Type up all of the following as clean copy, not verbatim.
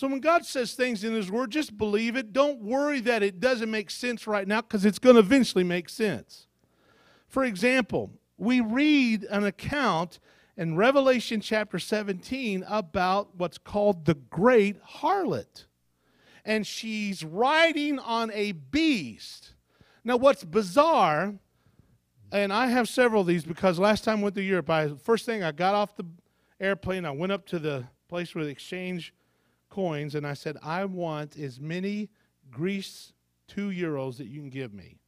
So when God says things in His Word, just believe it. Don't worry that it doesn't make sense right now, because it's going to eventually make sense. For example, we read an account in Revelation chapter 17 about what's called the great harlot. And she's riding on a beast. Now what's bizarre, and I have several of these because last time I went to Europe, first thing I got off the airplane, I went up to the place where they exchange coins, and I said, I want as many Greece 2 euros that you can give me.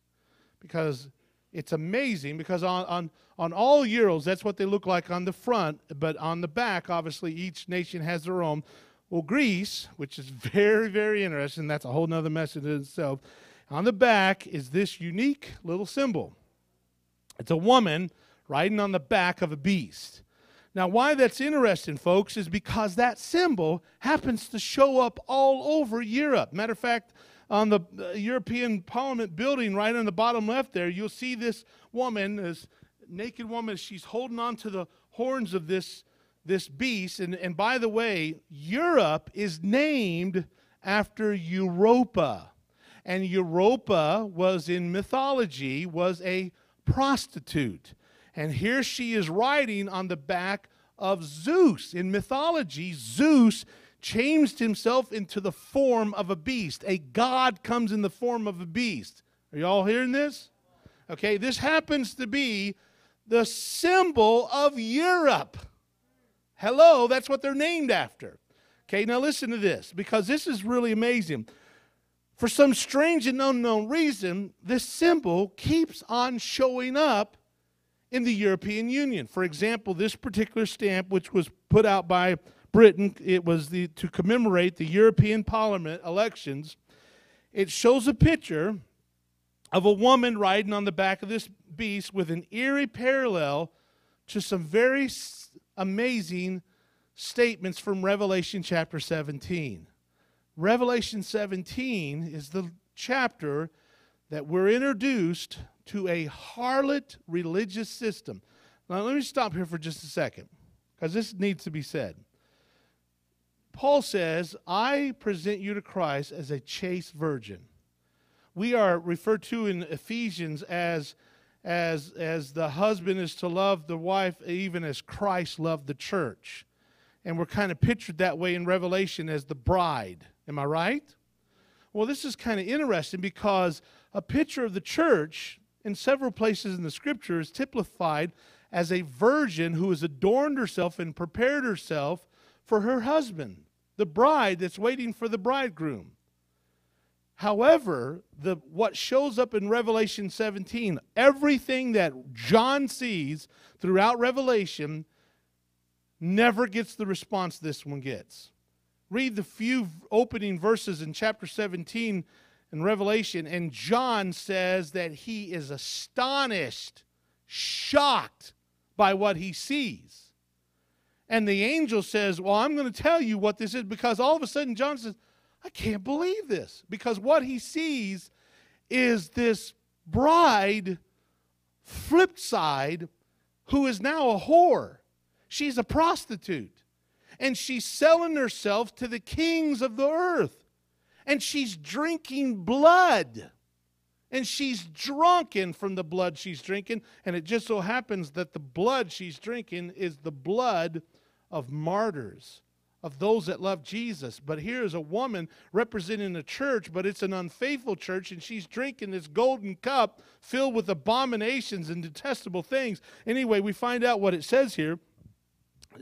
Because it's amazing, because on all euros, that's what they look like on the front, but on the back, obviously, each nation has their own. Well, Greece, which is very, very interesting, that's a whole nother message in itself, on the back is this unique little symbol. It's a woman riding on the back of a beast. Now, why that's interesting, folks, is because that symbol happens to show up all over Europe. Matter of fact, on the European Parliament building, right on the bottom left there, you'll see this woman, this naked woman, she's holding on to the horns of this beast. And by the way, Europe is named after Europa. And Europa was, in mythology, was a prostitute. And here she is riding on the back of Zeus. In mythology, Zeus changed himself into the form of a beast. A god comes in the form of a beast. Are you all hearing this? Okay, this happens to be the symbol of Europe. Hello, that's what they're named after. Okay, now listen to this, because this is really amazing. For some strange and unknown reason, this symbol keeps on showing up in the European Union. For example, this particular stamp, which was put out by Britain, it was to commemorate the European Parliament elections. It shows a picture of a woman riding on the back of this beast with an eerie parallel to some very amazing statements from Revelation chapter 17. Revelation 17 is the chapter that we're introduced to a harlot religious system. Now, let me stop here for just a second, because this needs to be said. Paul says, I present you to Christ as a chaste virgin. We are referred to in Ephesians as the husband is to love the wife even as Christ loved the church. And we're kind of pictured that way in Revelation as the bride. Am I right? Well, this is kind of interesting, because a picture of the church in several places in the Scripture is typified as a virgin who has adorned herself and prepared herself for her husband, the bride that's waiting for the bridegroom. However, what shows up in Revelation 17, everything that John sees throughout Revelation never gets the response this one gets. Read the few opening verses in chapter 17 in Revelation, and John says that he is astonished, shocked by what he sees. And the angel says, well, I'm going to tell you what this is, because all of a sudden John says, I can't believe this, because what he sees is this bride, flip side, who is now a whore. She's a prostitute, and she's selling herself to the kings of the earth, and she's drinking blood, and she's drunken from the blood she's drinking, and it just so happens that the blood she's drinking is the blood of martyrs, of those that love Jesus. But here's a woman representing a church, but it's an unfaithful church, and she's drinking this golden cup filled with abominations and detestable things. Anyway, we find out what it says here,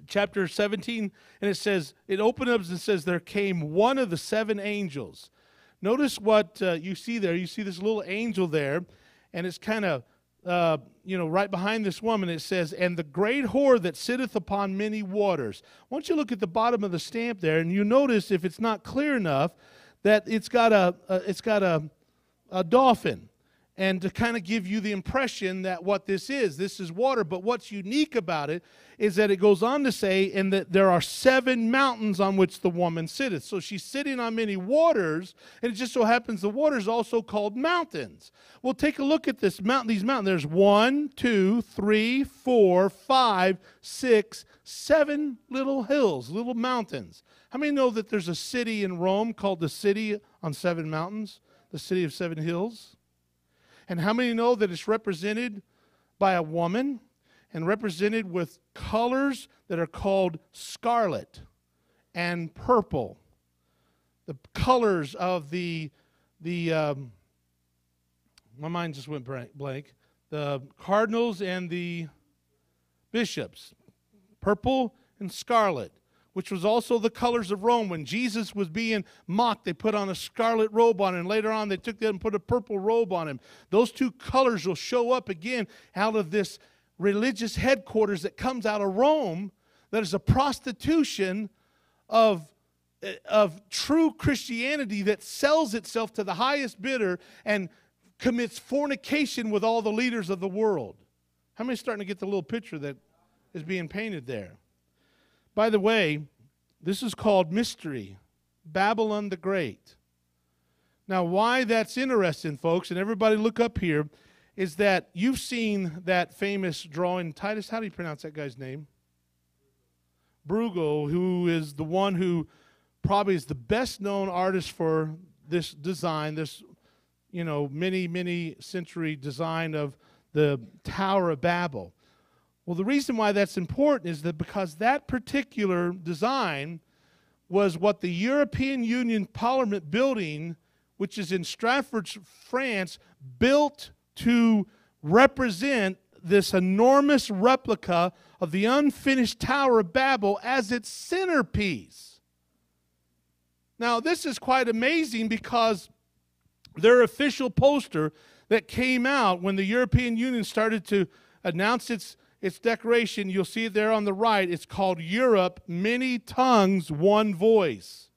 chapter 17, and it says, it opens up and says, there came one of the 7 angels. Notice what you see there. You see this little angel there, and it's kind of, right behind this woman. It says, and the great whore that sitteth upon many waters. Why don't you look at the bottom of the stamp there, and you notice, if it's not clear enough, that it's got a dolphin. and to kind of give you the impression that what this is water. But what's unique about it is that it goes on to say, and that there are 7 mountains on which the woman sitteth. So she's sitting on many waters, and it just so happens the waters also called mountains. Well, take a look at these mountains. There's 1, 2, 3, 4, 5, 6, 7 little hills, little mountains. How many know that there's a city in Rome called the City on 7 Mountains, the City of 7 Hills? And how many know that it's represented by a woman and represented with colors that are called scarlet and purple? The colors of my mind just went blank. The cardinals and the bishops, purple and scarlet, which was also the colors of Rome. When Jesus was being mocked, they put on a scarlet robe on him, and later on they took that and put a purple robe on him. Those 2 colors will show up again out of this religious headquarters that comes out of Rome, that is a prostitution of true Christianity that sells itself to the highest bidder and commits fornication with all the leaders of the world. How many are starting to get the little picture that is being painted there? By the way, this is called mystery, Babylon the Great. Now, why that's interesting, folks, and everybody look up here, is that you've seen that famous drawing. Titus, how do you pronounce that guy's name? Bruegel, who is the one who probably is the best-known artist for this design, this, many century design of the Tower of Babel. Well, the reason why that's important is that because that particular design was what the European Union Parliament building, which is in Stratford, France, built to represent this enormous replica of the unfinished Tower of Babel as its centerpiece. Now, this is quite amazing because their official poster that came out when the European Union started to announce its declaration, you'll see it there on the right. It's called Europe, Many Tongues, One Voice.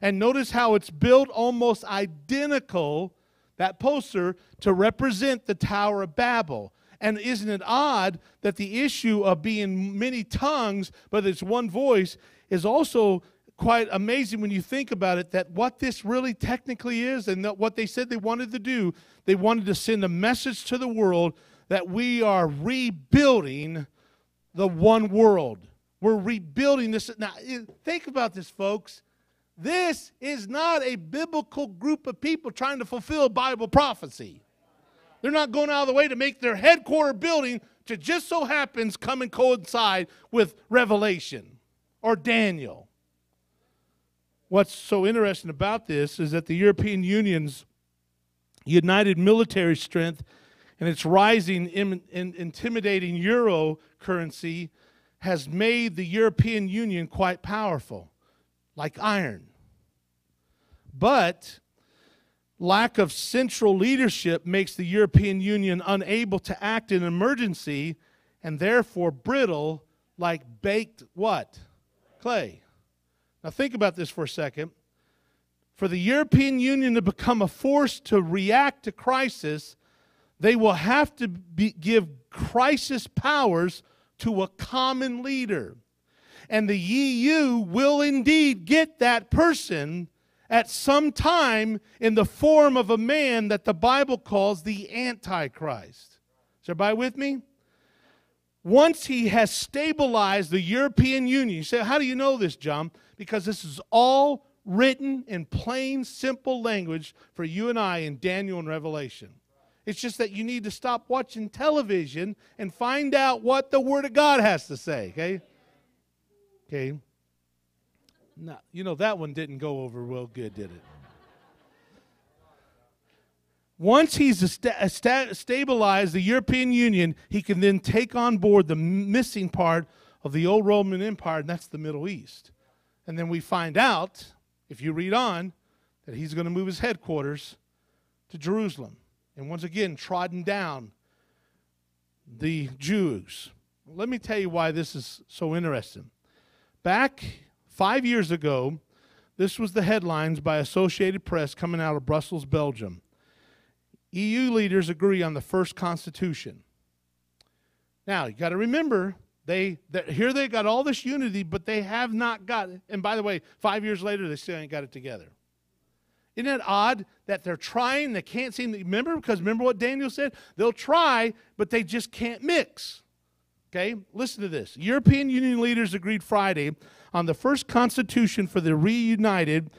And notice how it's built almost identical, that poster, to represent the Tower of Babel. And isn't it odd that the issue of being many tongues, but it's one voice, is also quite amazing when you think about it, that what this really technically is and that what they said they wanted to do, they wanted to send a message to the world that we are rebuilding the one world. We're rebuilding this. Now, think about this, folks. This is not a biblical group of people trying to fulfill Bible prophecy. They're not going out of the way to make their headquarter building to just so happens come and coincide with Revelation or Daniel. What's so interesting about this is that the European Union's united military strength and its rising, intimidating euro currency has made the European Union quite powerful, like iron. But lack of central leadership makes the European Union unable to act in emergency and therefore brittle like baked what? Clay. Now think about this for a second. For the European Union to become a force to react to crisis, they will have to give crisis powers to a common leader. And the EU will indeed get that person at some time in the form of a man that the Bible calls the antichrist. Is everybody with me? Once he has stabilized the European Union, you say, how do you know this, John? Because this is all written in plain, simple language for you and I in Daniel and Revelation. It's just that you need to stop watching television and find out what the Word of God has to say, okay? Okay. Now, that one didn't go over real good, did it? Once he's stabilized the European Union, he can then take on board the missing part of the old Roman Empire, and that's the Middle East. And then we find out, if you read on, that he's going to move his headquarters to Jerusalem. And once again, trodden down the Jews. Let me tell you why this is so interesting. Back 5 years ago, this was the headlines by Associated Press coming out of Brussels, Belgium. EU leaders agree on the first constitution. Now, you got to remember, here they got all this unity, but they have not got it. And by the way, 5 years later, they still ain't got it together. Isn't that odd that they're trying, they can't seem to, remember what Daniel said? They'll try, but they just can't mix. Okay, listen to this. European Union leaders agreed Friday on the first constitution for the reunited